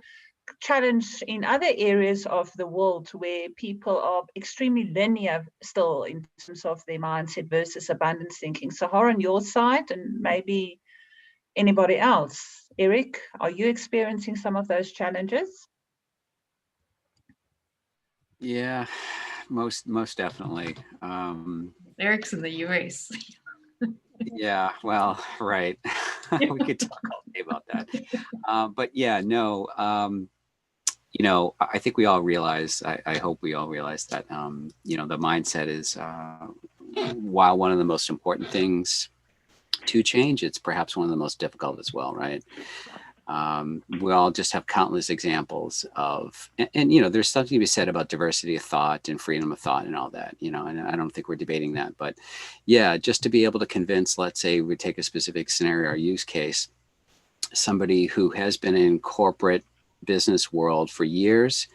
challenge in other areas of the world where people are extremely linear still in terms of their mindset versus abundance thinking? Sahar, on your side, and maybe anybody else? Eric, are you experiencing some of those challenges? Yeah, most definitely. Eric's in the US. Yeah, well, right. We could talk all day about that. But yeah, no, you know, I think we all realize, I hope we all realize that, you know, the mindset is, while one of the most important things to change, it's perhaps one of the most difficult as well, right? We all just have countless examples of, and, you know, there's something to be said about diversity of thought and freedom of thought and all that, you know, and I don't think we're debating that, but yeah, just to be able to convince, let's say we take a specific scenario or use case, somebody who has been in corporate business world for years,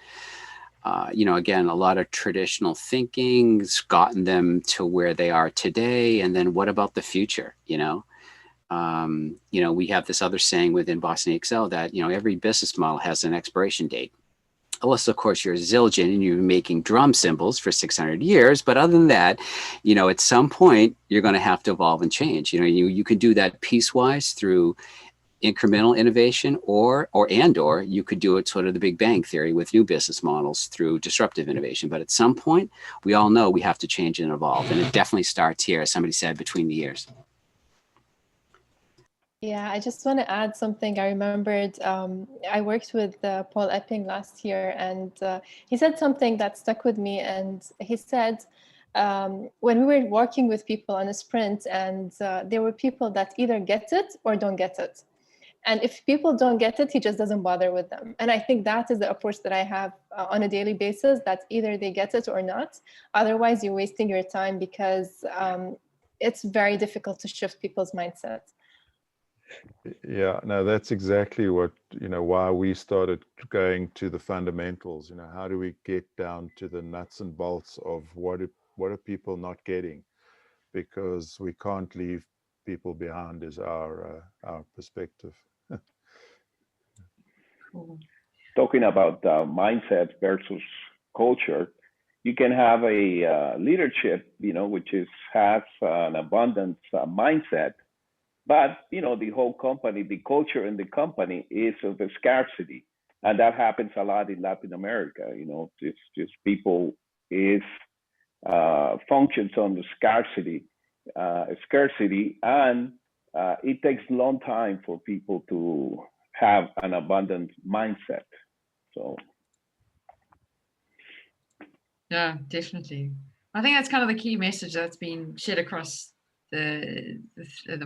you know, again, a lot of traditional thinking's gotten them to where they are today. And then what about the future, you know? You know, we have this other saying within Boston ExO that, you know, every business model has an expiration date. Unless, of course, you're Zildjian and you're making drum cymbals for 600 years. But other than that, you know, at some point, you're going to have to evolve and change. You know, you can do that piecewise through incremental innovation, or you could do it sort of the Big Bang theory with new business models through disruptive innovation. But at some point, we all know we have to change and evolve. And it definitely starts here, as somebody said, between the years. Yeah, I just want to add something. I remembered I worked with Paul Epping last year, and he said something that stuck with me. And he said, when we were working with people on a sprint, and there were people that either get it or don't get it. And if people don't get it, he just doesn't bother with them. And I think that is the approach that I have on a daily basis, that either they get it or not. Otherwise, you're wasting your time, because it's very difficult to shift people's mindset. Yeah, no, that's exactly what, you know, why we started going to the fundamentals. You know, how do we get down to the nuts and bolts of what are people not getting? Because we can't leave people behind, is our perspective. Cool. Talking about mindset versus culture, you can have a leadership, you know, which has an abundance mindset, but you know, the whole company, the culture in the company is of a scarcity, and that happens a lot in Latin America. You know, it's just people is functions on the scarcity, and it takes a long time for people to have an abundant mindset. So Yeah, definitely. I think that's kind of the key message that's been shared across the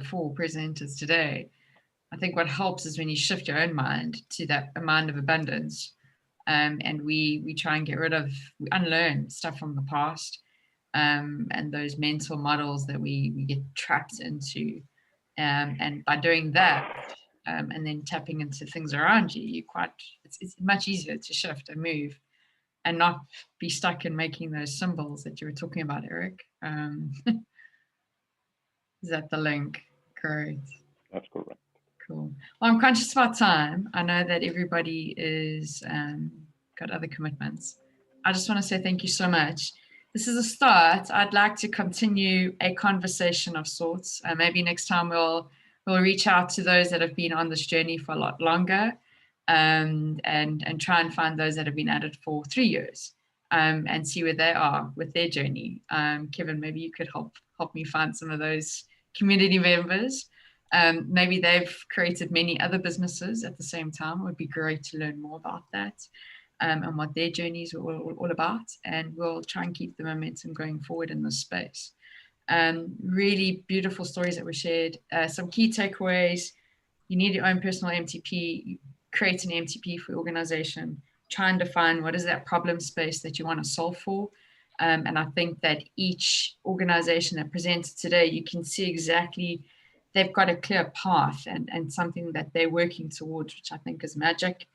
four presenters today. I think what helps is when you shift your own mind to that a mind of abundance, and we try and we unlearn stuff from the past, and those mental models that we get trapped into, and by doing that, and then tapping into things around you, it's much easier to shift and move, and not be stuck in making those symbols that you were talking about, Eric. Is that the link? Correct. that's correct. Cool. Well, I'm conscious about time. I know that everybody is got other commitments. I just want to say thank you so much. This is a start. I'd like to continue a conversation of sorts. Maybe next time we'll reach out to those that have been on this journey for a lot longer, and try and find those that have been at it for 3 years, and see where they are with their journey. Kevin, maybe you could help me find some of those community members. Maybe they've created many other businesses at the same time. It would be great to learn more about that, and what their journeys are all about. And we'll try and keep the momentum going forward in this space. Really beautiful stories that were shared. Some key takeaways: you need your own personal MTP. Create an MTP for your organization. try and define what is that problem space that you want to solve for. And I think that each organization that presents today, you can see exactly they've got a clear path and something that they're working towards, which I think is magic.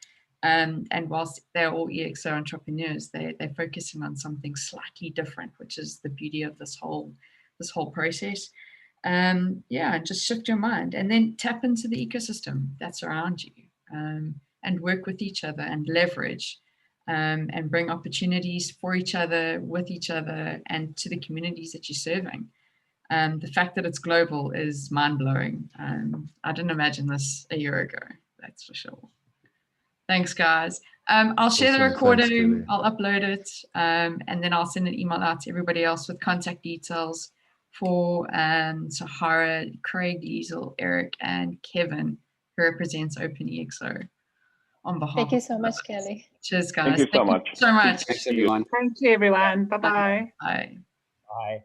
And whilst they're all ExO entrepreneurs, they're focusing on something slightly different, which is the beauty of this whole process. Yeah, just shift your mind and then tap into the ecosystem that's around you, and work with each other and leverage, and bring opportunities for each other, with each other, and to the communities that you're serving. The fact that it's global is mind-blowing. I didn't imagine this a year ago, that's for sure. Thanks, guys. I'll share the recording. Thanks, I'll upload it, and then I'll send an email out to everybody else with contact details for Sahara, Craig, Liesel, Eric, and Kevin, who represents Open ExO on behalf. Thank you so much, Kelly. Cheers, guys. Thank you so much. So much. Thanks, everyone. Thank you, everyone. Bye-bye. Bye. Bye.